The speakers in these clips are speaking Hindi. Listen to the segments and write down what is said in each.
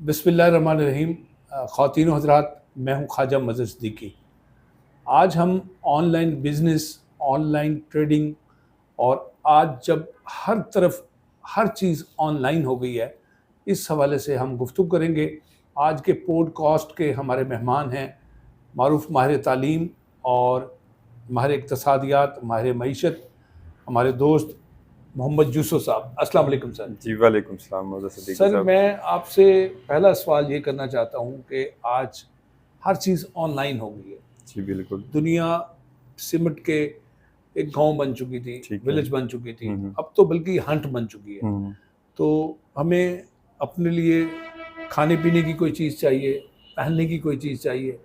बिस्मिल्लाहिर्रहमानिर्रहीम। ख़वातीन व हज़रात, मैं हूँ ख्वाजा मज़हर सिद्दीकी। आज हम ऑनलाइन बिज़नेस, ऑनलाइन ट्रेडिंग और आज जब हर तरफ हर चीज़ ऑनलाइन हो गई है, इस हवाले से हम गुफ्तगू करेंगे। आज के पॉडकास्ट के हमारे मेहमान हैं मारूफ माहिर तालीम और माहिर इक़्तिसादियात, माहिर मईशत, हमारे दोस्त मोहम्मद यूसुफ साहब। अस्सलाम वालेकुम सर। जी, वालेकुम सलाम मौजूद सिद्दीकी सर, साहब। मैं आपसे पहला सवाल ये करना चाहता हूँ कि आज हर चीज़ ऑनलाइन हो गई है। जी, बिल्कुल। दुनिया सिमट के एक गांव बन चुकी थी, ठीक है। विलेज बन चुकी थी, हुँ, हुँ। अब तो बल्कि हंट बन चुकी है। हुँ, तो हमें अपने लिए खाने पीने की कोई चीज़ चाहिए, पहनने की कोई चीज़ चाहिए,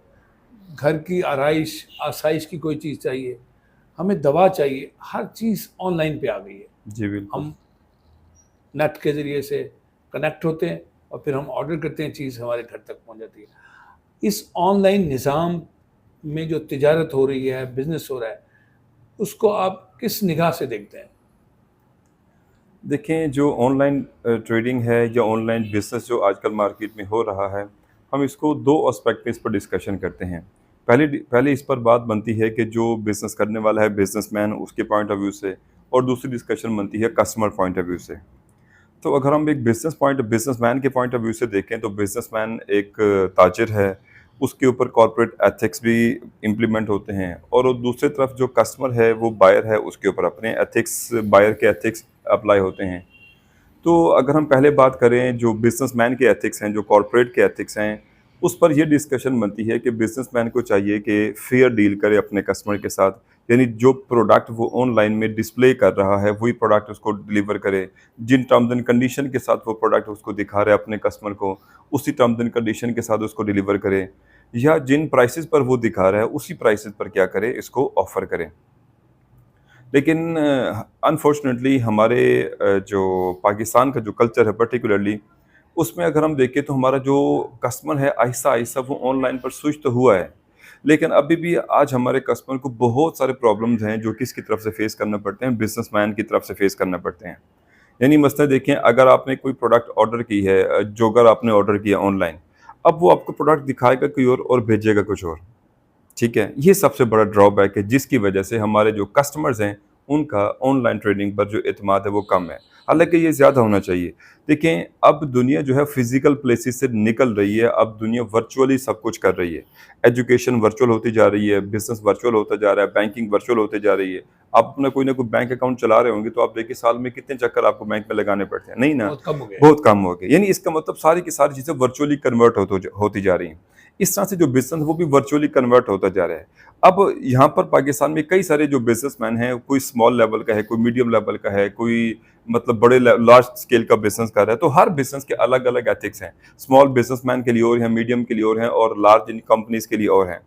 घर की आसाइश की कोई चीज़ चाहिए, हमें दवा चाहिए, हर चीज़ ऑनलाइन पे आ गई है। जी, बिल्कुल। हम नेट के ज़रिए से कनेक्ट होते हैं और फिर हम ऑर्डर करते हैं, चीज़ हमारे घर तक पहुंच जाती है। इस ऑनलाइन निज़ाम में जो तिजारत हो रही है, बिज़नेस हो रहा है, उसको आप किस निगाह से देखते हैं? देखें, जो ऑनलाइन ट्रेडिंग है या ऑनलाइन बिज़नेस जो आजकल मार्केट में हो रहा है, हम इसको 2 एस्पेक्ट में इस पर डिस्कशन करते हैं। पहले इस पर बात बनती है कि जो बिज़नेस करने वाला है बिज़नेसमैन उसके पॉइंट ऑफ व्यू से, और दूसरी डिस्कशन बनती है कस्टमर पॉइंट ऑफ व्यू से। तो अगर हम एक बिज़नेसमैन के पॉइंट ऑफ व्यू से देखें, तो बिज़नेसमैन एक ताजिर है, उसके ऊपर कॉर्पोरेट एथिक्स भी इम्प्लीमेंट होते हैं, और वो दूसरी तरफ जो कस्टमर है वो बायर है, उसके ऊपर अपने एथिक्स, बायर के एथिक्स अप्लाई होते हैं। तो अगर हम पहले बात करें जो बिज़नेसमैन के एथिक्स हैं, जो कॉर्पोरेट के एथिक्स हैं, उस पर ये डिस्कशन बनती है कि बिज़नेसमैन को चाहिए कि फेयर डील करे अपने कस्टमर के साथ। यानी जो प्रोडक्ट वो ऑनलाइन में डिस्प्ले कर रहा है, वही प्रोडक्ट उसको डिलीवर करे। जिन टर्म्स एंड कंडीशन के साथ वो प्रोडक्ट उसको दिखा रहा है अपने कस्टमर को, उसी टर्म्स एंड कंडीशन के साथ उसको डिलीवर करे। या जिन प्राइसेज़ पर वो दिखा रहा है, उसी प्राइसेज़ पर क्या करे, इसको ऑफ़र करे। लेकिन अनफॉर्चुनेटली हमारे जो पाकिस्तान का जो कल्चर है पर्टिकुलरली, उसमें अगर हम देखें तो हमारा जो कस्टमर है आहिस्ता-आहिस्ता वो ऑनलाइन पर स्विच तो हुआ है। लेकिन अभी भी आज हमारे कस्टमर को बहुत सारे प्रॉब्लम्स हैं जो किसकी तरफ से फेस करना पड़ते हैं, बिज़नेसमैन की तरफ से फेस करना पड़ते हैं। यानी मसलन देखें, अगर आपने कोई प्रोडक्ट ऑर्डर की है, जोगर आपने ऑर्डर किया ऑनलाइन, अब वो आपको प्रोडक्ट दिखाएगा कोई और भेजेगा कुछ और। ठीक है? ये सबसे बड़ा ड्रॉबैक है जिसकी वजह से हमारे जो कस्टमर्स हैं, उनका ऑनलाइन ट्रेडिंग पर जो एतमाद है वो कम है। हालाँकि ये ज़्यादा होना चाहिए। देखें, अब दुनिया जो है फ़िज़िकल प्लेसेस से निकल रही है, अब दुनिया वर्चुअली सब कुछ कर रही है। एजुकेशन वर्चुअल होती जा रही है, बिज़नेस वर्चुअल होता जा रहा है, बैंकिंग वर्चुअल होते जा रही है। आप अपना कोई ना कोई बैंक अकाउंट चला रहे होंगे, तो आप देखिए साल में कितने चक्कर आपको बैंक में लगाने पड़ते हैं, नहीं ना? बहुत कम हो गया है। बहुत कम हो गए। यानी इसका मतलब सारी की सारी चीज़ें वर्चुअली कन्वर्ट होती जा रही हैं। इस तरह से जो बिज़नेस वो भी वर्चुअली कन्वर्ट होता जा रहा है। अब यहाँ पर पाकिस्तान में कई सारे जो बिज़नेसमैन हैं, कोई स्मॉल लेवल का है, कोई मीडियम लेवल का है, कोई मतलब बड़े लार्ज स्केल का बिज़नेस कर रहा है, तो हर बिज़नेस के अलग-अलग एथिक्स हैं। स्मॉल बिज़नेसमैन के लिए और हैं, मीडियम के लिए और हैं, और लार्ज इन कंपनीज़ के लिए और हैं।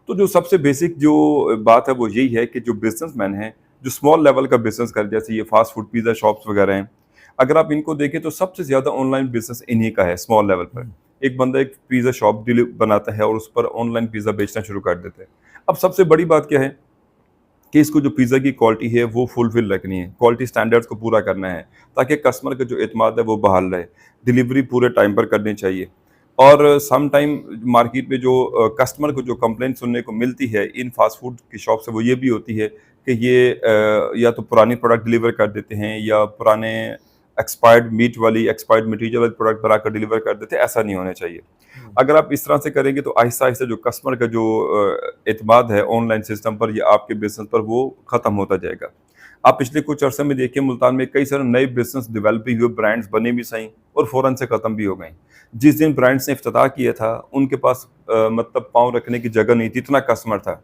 तो जो सबसे बेसिक जो बात है वो यही है कि जो बिज़नेसमैन हैं, जो स्मॉल लेवल का बिज़नेस कर, जैसे ये फास्ट फूड, पिज़्ज़ा शॉप्स वगैरह हैं, अगर आप इनको देखें तो सबसे ज़्यादा ऑनलाइन बिज़नेस इन्हीं का है स्मॉल लेवल पर। एक बंदा एक पिज़्ज़ा शॉप बनाता है और उस पर ऑनलाइन पिज़्ज़ा बेचना शुरू कर देता है। अब सबसे बड़ी बात क्या है कि इसको जो पिज़्ज़ा की क्वालिटी है वो फुलफ़िल रखनी है, क्वालिटी स्टैंडर्ड्स को पूरा करना है, ताकि कस्टमर का जो एतमाद है वो बहाल रहे। डिलीवरी पूरे टाइम पर करनी चाहिए। और सम टाइम मार्केट में जो कस्टमर को जो कंप्लेंट सुनने को मिलती है इन फास्ट फूड की शॉप से, वो ये भी होती है कि ये या तो पुरानी प्रोडक्ट डिलीवर कर देते हैं, या पुराने एक्सपायर्ड मटीरियल वाले प्रोडक्ट बनाकर डिलीवर कर देते हैं। ऐसा नहीं होना चाहिए। अगर आप इस तरह से करेंगे तो आहिस्ता-आहिस्ता जो कस्टमर का जो एतमाद है ऑनलाइन सिस्टम पर या आपके बिज़नेस पर, वो ख़त्म होता जाएगा। आप पिछले कुछ अरसे में देखिए, मुल्तान में कई सारे नए बिज़नेस डेवलप भी हुए, ब्रांड्स बने भी सही, और फ़ौरन से ख़त्म भी हो गए। जिस दिन ब्रांड्स ने इफ्तिताह किया था, उनके पास मतलब पाँव रखने की जगह नहीं थी, इतना कस्टमर था।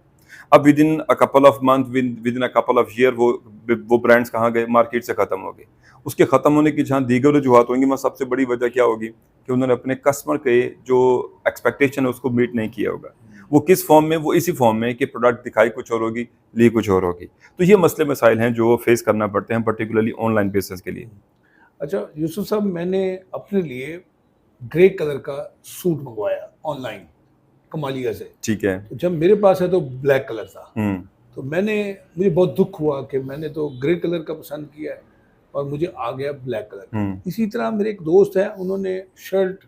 अब within a couple of month, within a couple of year वो ब्रांड्स कहाँ गए? मार्केट से ख़त्म हो गए। उसके ख़त्म होने की जहाँ दीगर वजूहत होंगी, वहाँ सबसे बड़ी वजह क्या होगी कि उन्होंने अपने कस्टमर के जो एक्सपेक्टेशन है उसको मीट नहीं किया होगा। वो किस फॉर्म में? वो इसी फॉर्म में कि प्रोडक्ट दिखाई कुछ और होगी, ली कुछ और होगी। तो ये मसले मसाइल हैं जो फेस करना पड़ते हैं पर्टिकुलरली ऑनलाइन बिज़नेस के लिए। अच्छा यूसुफ साहब, मैंने अपने लिए ग्रे कलर का सूट मंगवाया ऑनलाइन कमालिया से। ठीक है। तो जब मेरे पास है तो ब्लैक कलर था। हुँ, तो मुझे बहुत दुख हुआ कि मैंने तो ग्रे कलर का पसंद किया है और मुझे आ गया ब्लैक कलर। हुँ, इसी तरह मेरे एक दोस्त है, उन्होंने शर्ट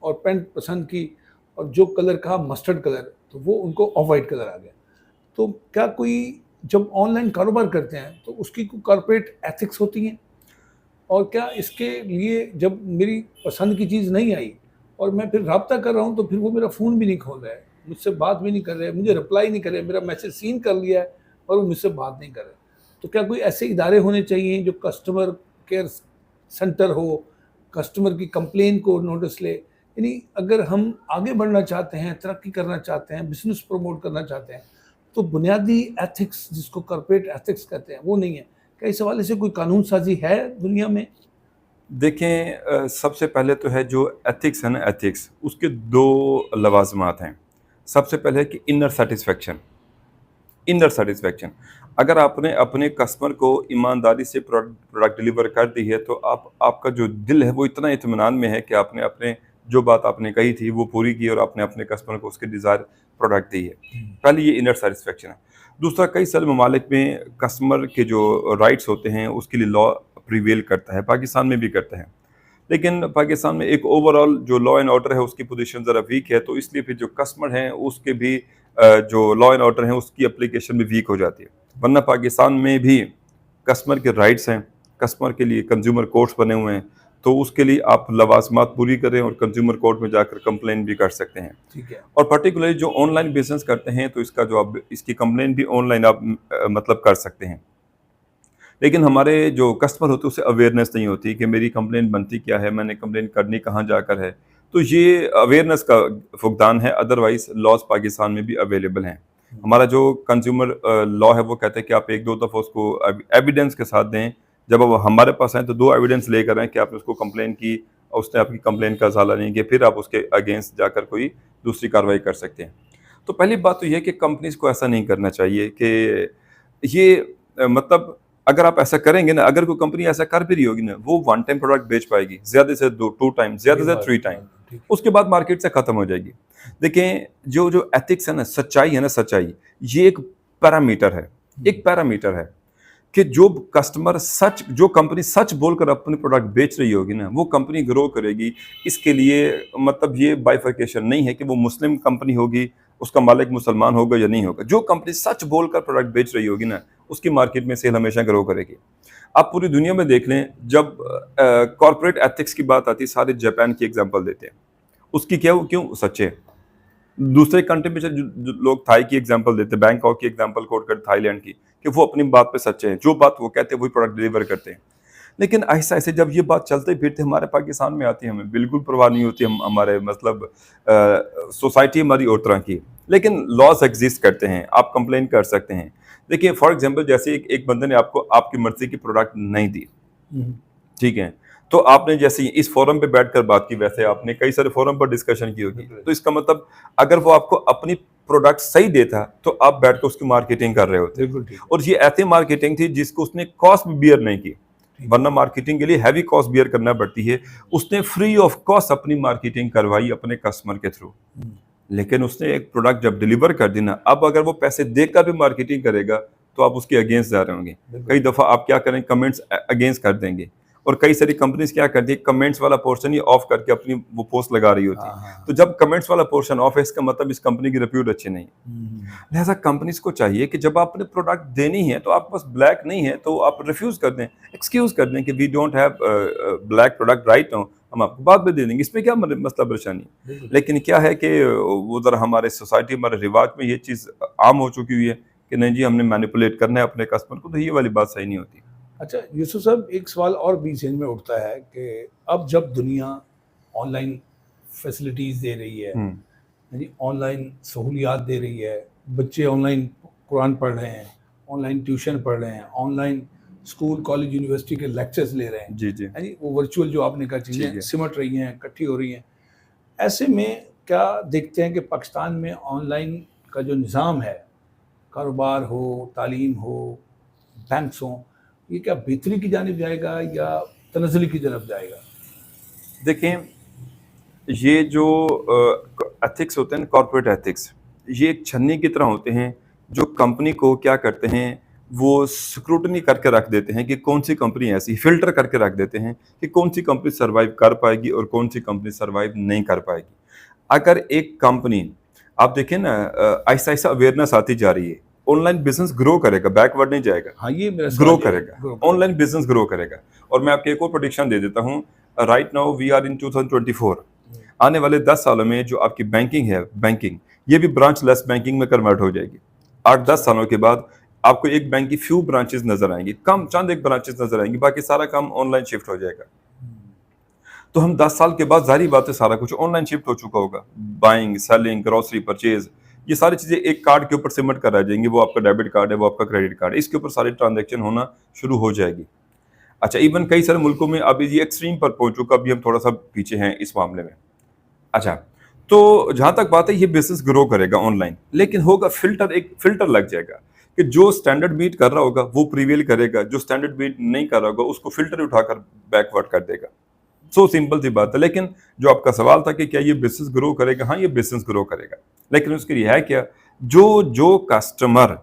और पैंट पसंद की, और जो कलर कहा मस्टर्ड कलर, तो वो उनको ऑफ वाइट कलर आ गया। तो क्या कोई जब ऑनलाइन कारोबार करते हैं तो उसकी कोई कॉर्पोरेट एथिक्स होती हैं? और क्या इसके लिए जब मेरी पसंद की चीज़ नहीं आई और मैं फिर राब्ता कर रहा हूँ, तो फिर वो मेरा फ़ोन भी नहीं खोल रहा है, मुझसे बात भी नहीं कर रहे हैं, मुझे रिप्लाई नहीं कर रहे हैं, मेरा मैसेज सीन कर लिया है और वो मुझसे बात नहीं कर रहे। तो क्या कोई ऐसे इदारे होने चाहिए जो कस्टमर केयर सेंटर हो, कस्टमर की कंप्लेन को नोटिस ले? यानी अगर हम आगे बढ़ना चाहते हैं, तरक्की करना चाहते हैं, बिज़नेस प्रमोट करना चाहते हैं, तो बुनियादी एथिक्स जिसको कॉर्पोरेट एथिक्स कहते हैं, वो नहीं है। क्या इस हवाले से कोई कानून साज़ी है दुनिया में? देखें सबसे पहले तो है जो एथिक्स है ना, एथिक्स उसके 2 लवाज़िमात हैं। सबसे पहले है कि इनर सैटिस्फैक्शन। इनर सैटिस्फैक्शन, अगर आपने अपने कस्टमर को ईमानदारी से प्रोडक्ट डिलीवर कर दी है, तो आपका जो दिल है वो इतना इत्मीनान में है कि आपने अपने जो बात आपने कही थी वो पूरी की और आपने अपने कस्टमर को उसके डिज़ायर प्रोडक्ट दी है। पहले ये इनर सैटिस्फैक्शन है। दूसरा, कई सारे ममालिक में कस्टमर के जो राइट्स होते हैं उसके लिए लॉ प्रिवेल करता है, पाकिस्तान में भी करता है। लेकिन पाकिस्तान में एक ओवरऑल जो लॉ एंड ऑर्डर है उसकी पोजीशन ज़रा वीक है, तो इसलिए फिर जो कस्टमर हैं उसके भी जो लॉ एंड ऑर्डर है उसकी एप्लीकेशन भी वीक हो जाती है। वरना पाकिस्तान में भी कस्टमर के राइट्स हैं, कस्टमर के लिए कंज्यूमर कोर्ट्स बने हुए हैं, तो उसके लिए आप लवाजमात पूरी करें और कंज्यूमर कोर्ट में जाकर कंप्लेन भी कर सकते हैं। ठीक है। और पर्टिकुलरली जो ऑनलाइन बिजनेस करते हैं तो इसका जो आप इसकी कंप्लेन भी ऑनलाइन आप मतलब कर सकते हैं। लेकिन हमारे जो कस्टमर होते हैं उसे अवेयरनेस नहीं होती कि मेरी कंप्लेंट बनती क्या है, मैंने कंप्लेंट करनी कहाँ जाकर है। तो ये अवेयरनेस का फुकदान है, अदरवाइज लॉज पाकिस्तान में भी अवेलेबल हैं। हमारा जो कंज्यूमर लॉ है वो कहता है कि आप 1-2 दफ़ा उसको एविडेंस के साथ दें। जब अब हमारे पास आए तो 2 एविडेंस लेकर आएँ कि आपने उसको कंप्लेन की और उसने आपकी कंप्लेन का इज़ाला नहीं किया, फिर आप उसके अगेंस्ट जाकर कोई दूसरी कार्रवाई कर सकते हैं। तो पहली बात तो ये है कि कंपनीज़ को ऐसा नहीं करना चाहिए कि ये मतलब अगर आप ऐसा करेंगे ना, अगर कोई कंपनी ऐसा कर भी रही होगी ना, वो वन टाइम प्रोडक्ट बेच पाएगी, ज़्यादा से 2 टाइम, ज़्यादा से 3 टाइम, ठीक उसके बाद मार्केट से खत्म हो जाएगी। देखें, जो जो एथिक्स है ना, सच्चाई है ना, सच्चाई, ये एक पैरामीटर है, एक पैरामीटर है कि जो कंपनी सच बोलकर अपने प्रोडक्ट बेच रही होगी ना, वो कंपनी ग्रो करेगी। इसके लिए मतलब ये बाइफरकेशन नहीं है कि वो मुस्लिम कंपनी होगी, उसका मालिक मुसलमान होगा या नहीं होगा। जो कंपनी सच बोलकर प्रोडक्ट बेच रही होगी ना, उसकी मार्केट में सेल हमेशा ग्रो करेगी। आप पूरी दुनिया में देख लें, जब कॉर्पोरेट एथिक्स की बात आती है, सारे जापान की एग्जांपल देते हैं। उसकी क्या, वो क्यों सच्चे? दूसरे कंट्री में जो लोग थाई की एग्जांपल देते हैं, बैंकॉक की एग्जांपल कोट करते थाईलैंड की, कि वो अपनी बात पे सच्चे हैं, जो बात वो कहते हैं वही प्रोडक्ट डिलीवर करते हैं। लेकिन ऐसा ऐसे जब ये बात चलते फिरते हमारे पाकिस्तान में आती है, हमें बिल्कुल परवाह नहीं होती। हम हमारे मतलब सोसाइटी हमारी और तरह की, लेकिन लॉज एग्जिस्ट करते हैं, आप कंप्लेन कर सकते हैं। देखिए फॉर एग्जांपल, जैसे एक बंदे ने आपको आपकी मर्जी की प्रोडक्ट नहीं दी, है। ठीक है, तो आपने जैसे इस फोरम पे बैठकर बात की, वैसे आपने कई सारे फोरम पर डिस्कशन की होगी। तो इसका मतलब अगर वो आपको अपनी प्रोडक्ट सही देता तो आप बैठ कर उसकी मार्केटिंग कर रहे होते। बिल्कुल ठीक। और ये ऐसी मार्केटिंग थी जिसको उसने कॉस्ट भी बियर नहीं की, वरना मार्केटिंग के लिए हैवी कॉस्ट बियर करना पड़ती है। उसने फ्री ऑफ कॉस्ट अपनी मार्केटिंग करवाई अपने कस्टमर के थ्रू। लेकिन उसने एक प्रोडक्ट जब डिलीवर कर दी ना, अब अगर वो पैसे देकर भी मार्केटिंग करेगा तो आप उसके अगेंस्ट जा रहे होंगे। कई दफ़ा आप क्या करें, कमेंट्स अगेंस्ट कर देंगे। और कई सारी कंपनीज क्या करती है, कमेंट्स वाला पोर्शन ही ऑफ करके अपनी वो पोस्ट लगा रही होती है। तो जब कमेंट्स वाला पोर्शन ऑफ है, इसका मतलब इस कंपनी की रिप्यूट अच्छी नहीं है। लिहाजा कंपनीज को चाहिए कि जब आपने प्रोडक्ट देनी है तो आप बस ब्लैक नहीं है तो आप रिफ्यूज कर दें, एक्सक्यूज कर दें कि we don't have black product right now, हम आपको बाद में दे देंगे। इसमें क्या मसला परेशानी है? लेकिन क्या है कि वो ज़रा हमारे सोसाइटी, हमारे रिवाज में ये चीज़ आम हो चुकी हुई है कि नहीं जी, हमने मैनिपुलेट करना है अपने कस्टमर को, तो ये वाली बात सही नहीं होती। अच्छा यूसुफ साहब, एक सवाल और भी ज़हन में उठता है कि अब जब दुनिया ऑनलाइन फैसिलिटीज़ दे रही है, यानी ऑनलाइन सहूलियात दे रही है, बच्चे ऑनलाइन कुरान पढ़ रहे हैं, ऑनलाइन ट्यूशन पढ़ रहे हैं, ऑनलाइन स्कूल कॉलेज यूनिवर्सिटी के लेक्चर्स ले रहे हैं, जी जी, यानी वो वर्चुअल जो आपने कहा ठीक चीज़ें है। सिमट रही हैं, इकट्ठी हो रही हैं। ऐसे में क्या देखते हैं कि पाकिस्तान में ऑनलाइन का जो निज़ाम है, कारोबार हो, तालीम हो, बैंक्स हों, ये क्या बेहतरी की जानिब जाएगा या तनज़्ज़ुली की तरफ जाएगा? देखें, ये जो एथिक्स होते हैं, कॉर्पोरेट एथिक्स, ये एक छन्नी की तरह होते हैं जो कंपनी को क्या करते हैं, वो स्क्रूटनी करके रख देते हैं कि कौन सी कंपनी ऐसी, फिल्टर करके रख देते हैं कि कौन सी कंपनी सर्वाइव कर पाएगी और कौन सी कंपनी सर्वाइव नहीं कर पाएगी। अगर एक कंपनी, आप देखें ना, आहिस्ता आहिस्ता अवेयरनेस आती जा रही है, ऑनलाइन बिजनेस ग्रो करेगा, बैकवर्ड नहीं जाएगा, हाँ, ये मेरा ग्रो सवाल है, करेगा, ग्रो करेगा। ऑनलाइन बिजनेस ग्रो करेगा। और मैं आपको एक और प्रोडिक्शन दे देता हूँ, right now we are in 2024, आने वाले 10 सालों में जो आपकी बैंकिंग है, बैंकिंग ये भी ब्रांच लेस बैंकिंग में कन्वर्ट हो जाएगी। 8-10 सालों के बाद आपको एक बैंक की फ्यू ब्रांचेस नजर आएंगी, कम चंद एक ब्रांचेस नजर आएंगी, बाकी सारा काम ऑनलाइन शिफ्ट हो जाएगा। तो हम 10 साल के बाद जाहिर बात है सारा कुछ ऑनलाइन शिफ्ट हो चुका होगा, बाइंग, सेलिंग, ग्रोसरी, परचेज, ये सारी चीजें एक कार्ड के ऊपर सिमट कर आ जाएंगी। वो आपका डेबिट कार्ड है, वो आपका क्रेडिट कार्ड है, इसके ऊपर सारी ट्रांजेक्शन होना शुरू हो जाएगी। अच्छा, इवन कई सारे मुल्कों में अभी ये एक्सट्रीम पर पहुंच चुका, अभी हम थोड़ा सा पीछे हैं इस मामले में। अच्छा, तो जहां तक बात है ये बिजनेस ग्रो करेगा ऑनलाइन, लेकिन होगा फिल्टर, एक फिल्टर लग जाएगा कि जो स्टैंडर्ड मीट कर रहा होगा वो प्रीवेल करेगा, जो स्टैंडर्ड मीट नहीं कर रहा होगा उसको फिल्टर उठाकर बैकवर्ड कर देगा। सो सिंपल सी बात है। लेकिन जो आपका सवाल था कि क्या ये बिजनेस ग्रो करेगा, हाँ ये बिजनेस ग्रो करेगा, लेकिन उसके लिए है क्या, जो कस्टमर,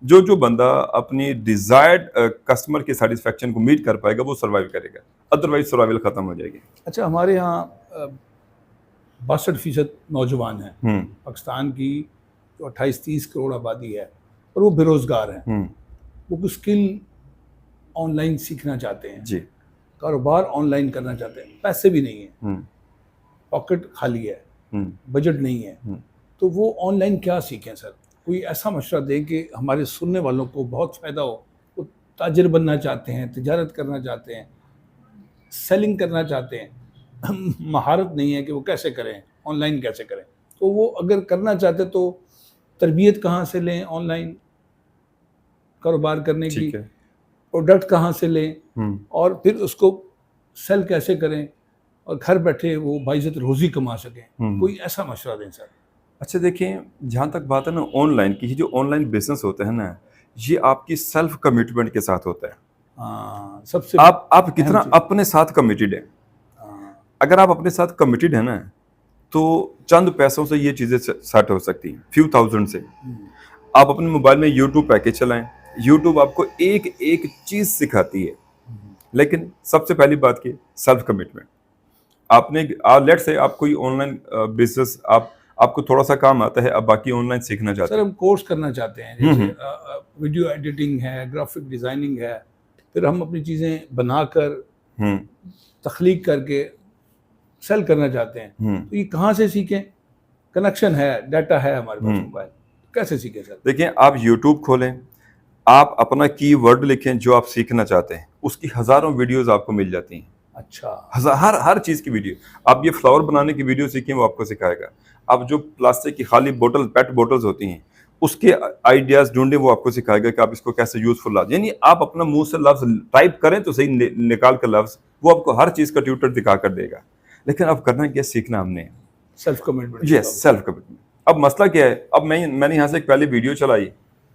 जो बंदा अपनी डिजायर्ड कस्टमर की सेटिस्फेक्शन को मीट कर पाएगा वो सर्वाइव करेगा, अदरवाइज सर्वाइवल खत्म हो जाएगी। अच्छा, हमारे यहाँ 62% नौजवान हैं पाकिस्तान की, जो 28-30 करोड़ आबादी है, और वो बेरोजगार हैं। वो कुछ स्किल ऑनलाइन सीखना चाहते हैं, जी। कारोबार ऑनलाइन करना चाहते हैं, पैसे भी नहीं है, पॉकेट खाली है, बजट नहीं है, तो वो ऑनलाइन क्या सीखें सर? कोई ऐसा मशवरा दें कि हमारे सुनने वालों को बहुत फ़ायदा हो। वो ताजिर बनना चाहते हैं, तिजारत करना चाहते हैं, सेलिंग करना चाहते हैं, महारत नहीं है कि वो कैसे करें, ऑनलाइन कैसे करें। तो वो अगर करना चाहते तो तरबियत कहाँ से लें ऑनलाइन कारोबार करने की, ठीक है। प्रोडक्ट कहाँ से लें, और फिर उसको सेल कैसे करें और घर बैठे वो बाइज्जत रोज़ी कमा सकें। कोई ऐसा मशवरा दें सर। अच्छा, देखिए, जहाँ तक बात है ना ऑनलाइन की, ये जो ऑनलाइन बिजनेस होता है ना, ये आपकी सेल्फ कमिटमेंट के साथ होता है। हाँ, सबसे आप कितना अहम चीज़। अपने साथ कमिटेड है। हाँ, अगर आप अपने साथ कमिटेड है ना, तो चंद पैसों से ये चीज़ें सेट हो सकती हैं, फ्यू थाउजेंड से। आप अपने मोबाइल में यूट्यूब पैकेज चलाएं, यूट्यूब आपको एक एक चीज़ सिखाती है, लेकिन सबसे पहली बात की सेल्फ कमिटमेंट। आपने लेट्स से आप कोई ऑनलाइन बिजनेस, आपको थोड़ा सा काम आता है, अब बाकी ऑनलाइन सीखना चाहते सर हैं। हम कोर्स करना चाहते हैं, जैसे वीडियो एडिटिंग है, ग्राफिक डिज़ाइनिंग है, फिर हम अपनी चीज़ें बनाकर तख्लीक करके सेल करना चाहते हैं, तो ये कहाँ से सीखें? कनेक्शन है, डाटा है हमारे पास मोबाइल, कैसे सीखें सर? देखिए, आप यूट्यूब खोलें, आप अपना कीवर्ड लिखें जो आप सीखना चाहते हैं, उसकी हज़ारों वीडियोस आपको मिल जाती हैं। अच्छा, हर चीज़ की वीडियो। आप ये फ्लावर बनाने की वीडियो सीखें, वो आपको सिखाएगा। आप जो प्लास्टिक की खाली बोतल, पेट बोटल्स होती हैं, उसके आइडियाज़ ढूंढें, वो आपको सिखाएगा कि आप इसको कैसे यूज़फुल ला, यानी आप अपना मुंह से लफ्ज़ टाइप करें तो सही निकाल कर लफ्ज़, वो आपको हर चीज़ का ट्यूटर दिखा कर देगा। लेकिन अब करना क्या, सीखना हमने है। Self commitment. Yes, self commitment. अब मसला क्या है, अब मैंने यहाँ से एक पहले वीडियो चलाई,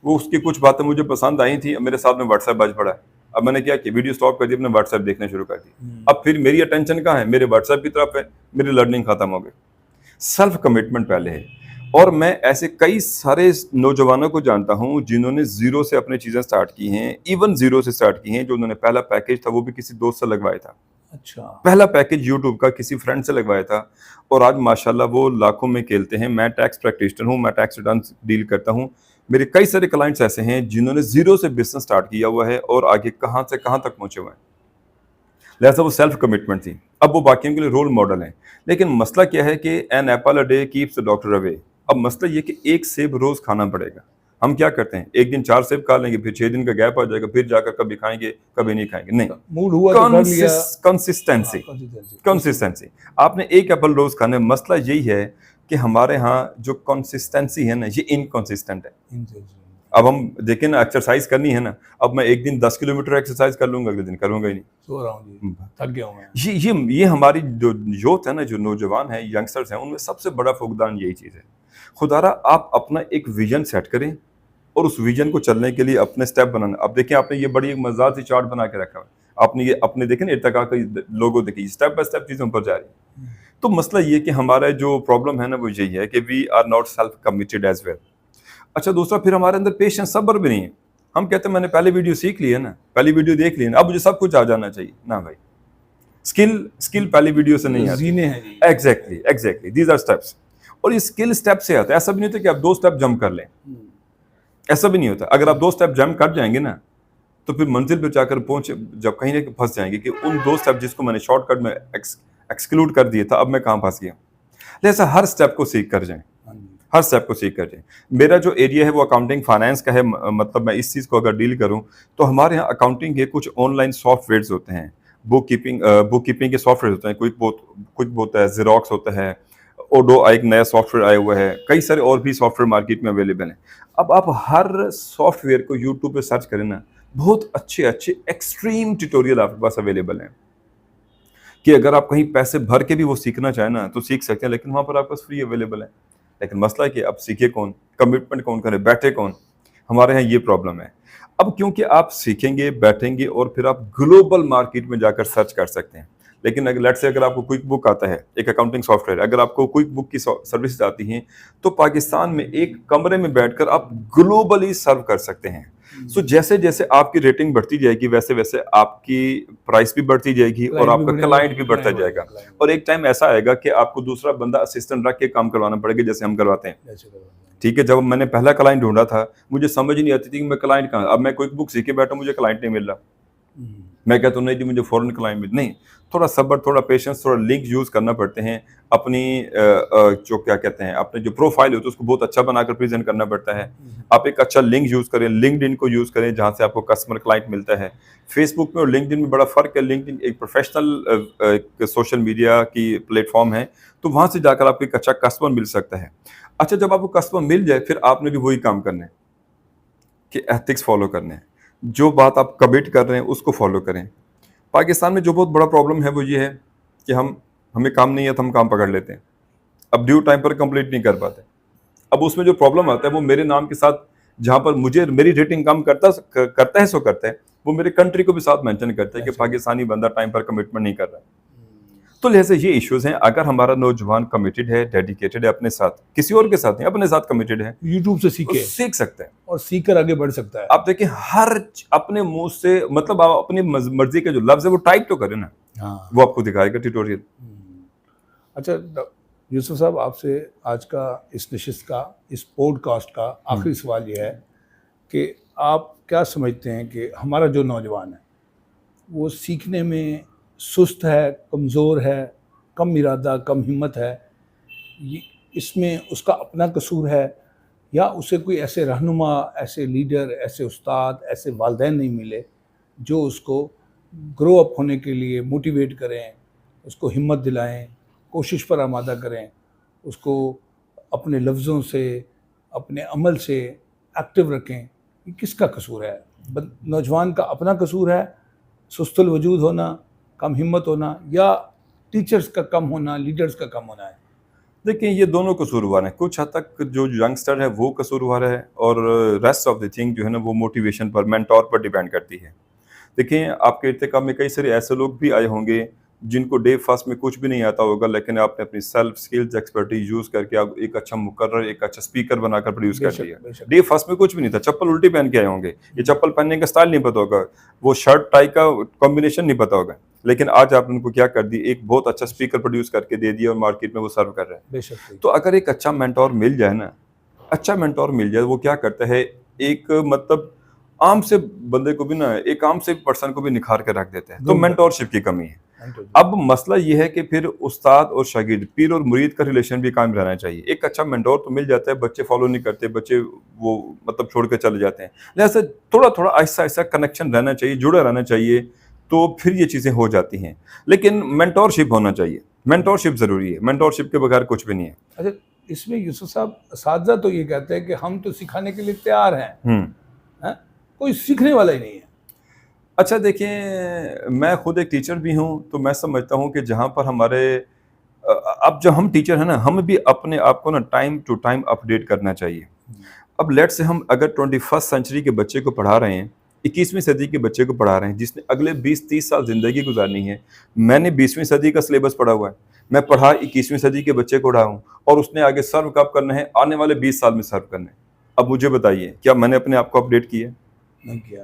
वो उसकी कुछ बातें मुझे पसंद आई थी, मेरे साथ में व्हाट्सएप बज पड़ा। अब मैंने क्या किया, वीडियो स्टॉप कर दी, अपने व्हाट्सएप देखना शुरू कर दी। अब फिर मेरी अटेंशन कहाँ है, मेरे व्हाट्सएप की तरफ है, मेरी लर्निंग खत्म हो गई। सेल्फ कमिटमेंट पहले है। और मैं ऐसे कई सारे नौजवानों को जानता हूँ जिन्होंने जीरो से अपनी चीज़ें स्टार्ट की हैं, इवन जीरो से स्टार्ट की हैं। जो उन्होंने पहला पैकेज था वो भी किसी दोस्त से लगवाया था, अच्छा, पहला पैकेज यूट्यूब का किसी फ्रेंड से लगवाया था, और आज माशाल्लाह वो लाखों में खेलते हैं। मैं टैक्स प्रैक्टिशनर हूँ, मैं टैक्स रिटर्न डील करता हूँ। मेरे कई सारे क्लाइंट्स ऐसे हैं जिन्होंने जीरो से बिजनेस स्टार्ट किया हुआ है और आगे कहाँ से कहाँ तक पहुंचे हुए हैं। लिहाजा वो सेल्फ कमिटमेंट थी। अब वो बाकियों के लिए रोल मॉडल हैं। लेकिन मसला क्या है कि an apple a day keeps the doctor away. अब मसला ये कि एक सेब रोज खाना पड़ेगा। हम क्या करते हैं, एक दिन 4 सेब खा लेंगे, फिर 6 दिन का गैप आ जाएगा, फिर जाकर कभी खाएंगे कभी नहीं खाएंगे। नहीं, मूड हुआ तो कर लिया। Consistency, consistency. आपने एक एप्पल रोज खाने। मसला यही है कि हमारे यहाँ जो कंसिस्टेंसी है ना, ये इनकंसिस्टेंट है। अब हम देखें ना, एक्सरसाइज करनी है ना, अब मैं एक दिन 10 किलोमीटर एक्सरसाइज कर लूंगा, अगले दिन करूंगा ही नहीं, सो रहा हूँ जी, थक गया हूँ मैं। ये हमारी जो यूथ है ना, जो नौजवान है, यंगस्टर्स हैं, उनमें सबसे बड़ा फुकदान यही चीज़ है। खुदारा आप अपना एक विजन सेट करें और उस विजन को चलने के लिए अपने स्टेप बनाना। अब देखिए, आपने ये बड़ी एक मजेदार सी चार्ट बना के रखा है, आपने ये अपने देखे ना इर्तिका का लोगो देखिए, स्टेप बाय स्टेप चीज़ें ऊपर जा रही है। तो मसला ये कि हमारा जो प्रॉब्लम है ना, वो यही है कि we are not self committed as well. अच्छा दूसरा, फिर हमारे अंदर पेशेंस, सब्र भी नहीं है। हम कहते हैं मैंने पहले वीडियो सीख ली है ना, पहली वीडियो देख ली है ना, अब मुझे सब कुछ आ जाना चाहिए ना भाई। स्किल स्किल पहली वीडियो से नहीं आती। जीने हैं जी। Exactly exactly, these are steps. और ये स्किल स्टेप से आता है। ऐसा भी नहीं होता कि आप 2 स्टेप जंप कर लें, ऐसा भी नहीं होता। अगर आप 2 स्टेप जंप कर जाएंगे ना, तो फिर मंजिल पे जाकर पहुंचे जब कहीं ना कहीं फंस जाएंगे कि उन 2 स्टेप जिसको मैंने शॉर्टकट में एक्सक्लूड कर दिया था, अब मैं कहाँ फंस गया। जैसा हर स्टेप को सीख कर जाएं, हर स्टेप को सीख कर जाएं। मेरा जो एरिया है वो अकाउंटिंग फाइनेंस का है, मतलब मैं इस चीज़ को अगर डील करूं तो हमारे यहाँ अकाउंटिंग के कुछ ऑनलाइन सॉफ्टवेयर्स होते हैं, बुक कीपिंग के सॉफ्टवेयर होते हैं, कुछ होता है, जेरोक्स होता है, ओडो एक नया सॉफ्टवेयर आया हुआ है, कई सारे और भी सॉफ्टवेयर मार्केट में अवेलेबल हैं। अब आप हर सॉफ्टवेयर को यूट्यूब पे सर्च करें ना, बहुत अच्छे अच्छे एक्सट्रीम ट्यूटोरियल आपके पास अवेलेबल हैं कि अगर आप कहीं पैसे भर के भी वो सीखना चाहें ना तो सीख सकते हैं, लेकिन वहाँ पर आपके पास फ्री अवेलेबल है। लेकिन मसला है कि अब सीखे कौन, कमिटमेंट कौन करे, बैठे कौन। हमारे यहाँ ये प्रॉब्लम है। अब क्योंकि आप सीखेंगे, बैठेंगे और फिर आप ग्लोबल मार्केट में जाकर सर्च कर सकते हैं। लेकिन अगर लेट्स से अगर आपको क्विक बुक आता है, एक अकाउंटिंग सॉफ्टवेयर, अगर आपको क्विक बुक की सर्विस आती है, तो पाकिस्तान में एक कमरे में बैठकर आप ग्लोबली सर्व कर सकते हैं। सो जैसे जैसे आपकी रेटिंग बढ़ती जाएगी वैसे वैसे आपकी प्राइस भी बढ़ती जाएगी और आपका क्लाइंट भी बढ़ता जाएगा। और एक टाइम ऐसा आएगा कि आपको दूसरा बंदा असिस्टेंट रख के काम करवाना पड़ेगा, जैसे हम करवाते हैं। ठीक है, जब मैंने पहला क्लाइंट ढूंढा था मुझे समझ नहीं आती थी कि मैं क्लाइंट कहाँ, अब मैं क्विक बुक सीख के बैठा, मुझे क्लाइंट नहीं मिल रहा। मैं कहता हूँ नहीं जी मुझे फॉरेन क्लाइंट मिल, नहीं, थोड़ा सब्र, थोड़ा पेशेंस, थोड़ा लिंक यूज करना पड़ते हैं। अपनी जो क्या कहते हैं, अपने जो प्रोफाइल होता है उसको बहुत अच्छा बनाकर प्रेजेंट करना पड़ता है। आप एक अच्छा लिंक यूज करें, लिंक्डइन को यूज करें जहां से आपको कस्टमर क्लाइंट मिलता है। फेसबुक में और लिंक्डइन में बड़ा फर्क है। लिंक्डइन एक प्रोफेशनल सोशल मीडिया की प्लेटफॉर्म है, तो वहां से जाकर आपको एक अच्छा कस्टमर मिल सकता है। अच्छा, जब आपको कस्टमर मिल जाए फिर आपने भी वही काम करना है कि एथिक्स फॉलो करने हैं, जो बात आप कमिट कर रहे हैं उसको फॉलो करें। पाकिस्तान में जो बहुत बड़ा प्रॉब्लम है वो ये है कि हमें काम नहीं है तो हम काम पकड़ लेते हैं, अब ड्यू टाइम पर कंप्लीट नहीं कर पाते। अब उसमें जो प्रॉब्लम आता है वो मेरे नाम के साथ, जहां पर मुझे मेरी रेटिंग कम करता है सो करता है, वो मेरे कंट्री को भी साथ मेंशन करता है कि पाकिस्तानी बंदा टाइम पर कमिटमेंट नहीं कर रहा है। तो लिहाजा ये इश्यूज हैं। अगर हमारा नौजवान कमिटेड है, डेडिकेटेड है, अपने साथ, किसी और के साथ नहीं, अपने साथ कमिटेड है, यूट्यूब से सीखे, सीख सकते हैं और सीख कर आगे बढ़ सकता है। आप देखिए हर अपने मुंह से, मतलब आप अपनी मर्जी के जो लफ्ज है वो टाइप तो करें ना, हाँ, वो आपको दिखाएगा ट्यूटोरियल। अच्छा यूसुफ साहब, आपसे आज का इस नशिस्त का, इस पॉडकास्ट का आखिरी सवाल ये है कि आप क्या समझते हैं कि हमारा जो नौजवान है वो सीखने में सुस्त है, कमज़ोर है, कम इरादा, कम हिम्मत है, ये इसमें उसका अपना कसूर है या उसे कोई ऐसे रहनुमा, ऐसे लीडर, ऐसे उस्ताद, ऐसे वालिदैन नहीं मिले जो उसको ग्रो अप होने के लिए मोटिवेट करें, उसको हिम्मत दिलाएं, कोशिश पर आमादा करें, उसको अपने लफ्ज़ों से, अपने अमल से एक्टिव रखें? ये किसका कसूर है? नौजवान का अपना कसूर है, सुस्तुल वजूद होना, कम हिम्मत होना, या टीचर्स का कम होना, लीडर्स का कम होना है? देखिए ये दोनों कसूरवार हैं। कुछ हद तक जो यंगस्टर है वो कसूरवार है, और रेस्ट ऑफ द थिंग जो है ना वो मोटिवेशन पर, मेंटोर पर डिपेंड करती है। देखिए आपके इर्तिकाब में कई सारे ऐसे लोग भी आए होंगे जिनको डे फर्स्ट में कुछ भी नहीं आता होगा, लेकिन आपने अपनी सेल्फ स्किल्स, एक्सपर्टीज यूज करके आप एक अच्छा मुकर्रर, एक अच्छा स्पीकर बनाकर प्रोड्यूस कर दिया। डे फर्स्ट में कुछ भी नहीं था, चप्पल उल्टी पहन के आए होंगे, ये चप्पल पहनने का स्टाइल नहीं पता होगा, वो शर्ट टाई का कॉम्बिनेशन नहीं पता होगा, लेकिन आज आपने उनको क्या कर दी, एक बहुत अच्छा स्पीकर प्रोड्यूस करके दे दिया और मार्केट में वो सर्व कर रहे हैं। तो अगर एक अच्छा मेंटोर मिल जाए ना, अच्छा मेंटोर मिल जाए, वो क्या करता है, एक मतलब आम से बंदे को भी ना, एक आम से पर्सन को भी निखार के रख देते हैं। तो मेंटोरशिप की कमी है। अब मसला ये है कि फिर उस्ताद और शागिर्द, पीर और मुरीद का रिलेशन भी कायम रहना चाहिए। एक अच्छा मेंटोर तो मिल जाता है, बच्चे फॉलो नहीं करते, बच्चे वो मतलब छोड़ के चले जाते हैं, लिहाजा थोड़ा थोड़ा ऐसा ऐसा कनेक्शन रहना चाहिए, जुड़ा रहना चाहिए, तो फिर ये चीज़ें हो जाती हैं। लेकिन मेंटोरशिप होना चाहिए, मेंटोरशिप ज़रूरी है, मेंटोरशिप के बगैर कुछ भी नहीं है। अच्छा, इसमें यूसुफ साहब असातिज़ा तो ये कहते हैं कि हम तो सिखाने के लिए तैयार हैं, कोई सीखने वाला ही नहीं है। अच्छा देखिए, मैं खुद एक टीचर भी हूँ, तो मैं समझता हूँ कि जहाँ पर हमारे अब जो हम टीचर हैं ना, हम भी अपने आप को ना टाइम टू टाइम अपडेट करना चाहिए। अब लेट से हम अगर 21st सेंचुरी के बच्चे को पढ़ा रहे हैं, 21वीं सदी के बच्चे को पढ़ा रहे हैं, जिसने अगले 20-30 साल ज़िंदगी गुजारनी है। मैंने 20वीं सदी का सिलेबस पढ़ा हुआ है, मैं पढ़ा 21वीं सदी के बच्चे को रहा हूँ, और उसने आगे सर्व कब करना है, आने वाले 20 साल में सर्व करना है। अब मुझे बताइए, क्या मैंने अपने आप को अपडेट किया? नहीं किया।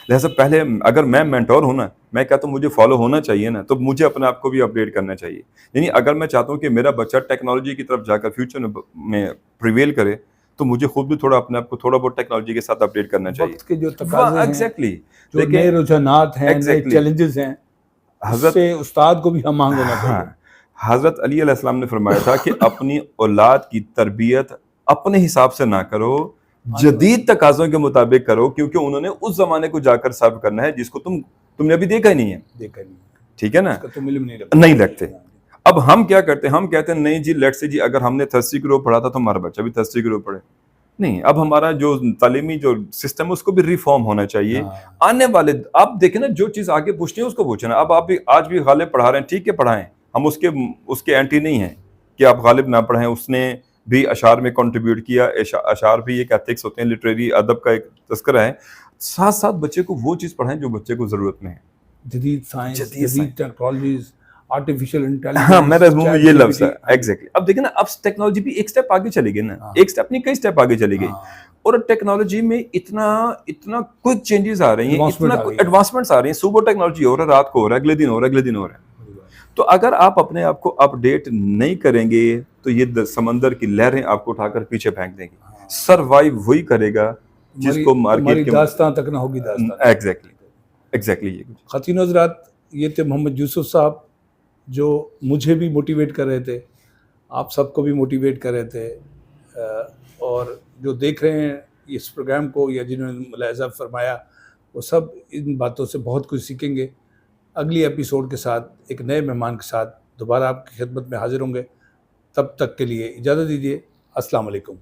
लिहाजा पहले अगर मैं मेंटोर हूँ ना, मैं कहता हूँ मुझे फॉलो होना चाहिए ना, तो मुझे अपने आप को भी अपडेट करना चाहिए। यानी अगर मैं चाहता हूँ कि मेरा बच्चा टेक्नोलॉजी की तरफ जाकर फ्यूचर में प्रिवेल करे, तो मुझे खुद भी थोड़ा अपने आप को थोड़ा बहुत टेक्नोलॉजी के साथ अपडेट करना चाहिए। वक्त के जो तकाजे हैं, एग्जैक्टली, जो नए देखें रुझानात हैं, नए एग्जैक्टली चैलेंजेस हैं, हजरत उससे उस्ताद को भी हम आंग होना चाहिए। हाँ, हजरत अली अलैहिस्सलाम ने फरमाया था कि अपनी औलाद की तरबियत अपने हिसाब से ना करो, जदीद तकाज़ों के मुताबिक करो, क्योंकि उन्होंने उस जमाने को जाकर सर्व करना है जिसको तुमने अभी देखा ही नहीं है। देखा नहीं, ठीक है ना, उसका तुम इल्म नहीं रखते। नहीं लगते। अब हम क्या करते हैं, हम कहते हैं नहीं जी, लेट्स से जी अगर हमने थर्स्टी ग्रो पढ़ा था तो हमारा बच्चा भी थर्स्टी ग्रो पढ़े। नहीं, अब हमारा जो तालीमी जो सिस्टम है उसको भी रिफॉर्म होना चाहिए। हाँ। आने वाले आप देखें ना, जो चीज़ आगे पूछनी है उसको पूछना। अब आप भी आज भी गालिब पढ़ा रहे हैं, ठीक है पढ़ाएं, हम उसके उसके एंटी नहीं हैं कि आप गालिब ना पढ़ाएं। उसने भी अशार में कंट्रीब्यूट किया, अशार भी एक एथिक्स होते हैं, लिटरेरी अदब का एक तस्करा है। साथ साथ बच्चे को वो चीज़ पढ़ाएं जो बच्चे को ज़रूरत में है। जदीद साइंस, जदीद जदीद टेक्नोलॉजीज, आर्टिफिशियल हाँ, इंटेलिजेंस, मेरा मुंह में ये लफ्ज़ है ChatGPT। एग्जैक्टली। अब देखिए ना, अब टेक्नोलॉजी भी एक स्टेप आगे चली गई ना, हाँ। एक स्टेप नहीं कई स्टेप आगे चली गई। हाँ, और टेक्नोलॉजी में इतना इतना क्विक चेंजेस आ रही हैं, Advancement इतना आ गई है। एडवांसमेंट्स आ रही हैं। सुबह टेक्नोलॉजी हो रहा है, रात को हो रहा है, अगले दिन हो रहा है, अगले दिन हो रहा है। तो अगर आप अपने आप को अपडेट नहीं करेंगे तो ये समंदर की लहरें आपको उठाकर पीछे फेंक देंगी। सर्वाइव वही करेगा जिसको मार्केट के दास्तां तक ना होगी दास्तां। एग्जैक्टली ये कुछ। ख़वातीन हज़रात, ये थे मोहम्मद यूसुफ साहब, जो मुझे भी मोटिवेट कर रहे थे, आप सबको भी मोटिवेट कर रहे थे। और जो देख रहे हैं इस प्रोग्राम को या जिन्होंने मुलाहिज़ा फरमाया, वो सब इन बातों से बहुत कुछ सीखेंगे। अगली एपिसोड के साथ एक नए मेहमान के साथ दोबारा आपकी खिदमत में हाजिर होंगे। तब तक के लिए इजाज़त दीजिए। अस्सलाम वालेकुम।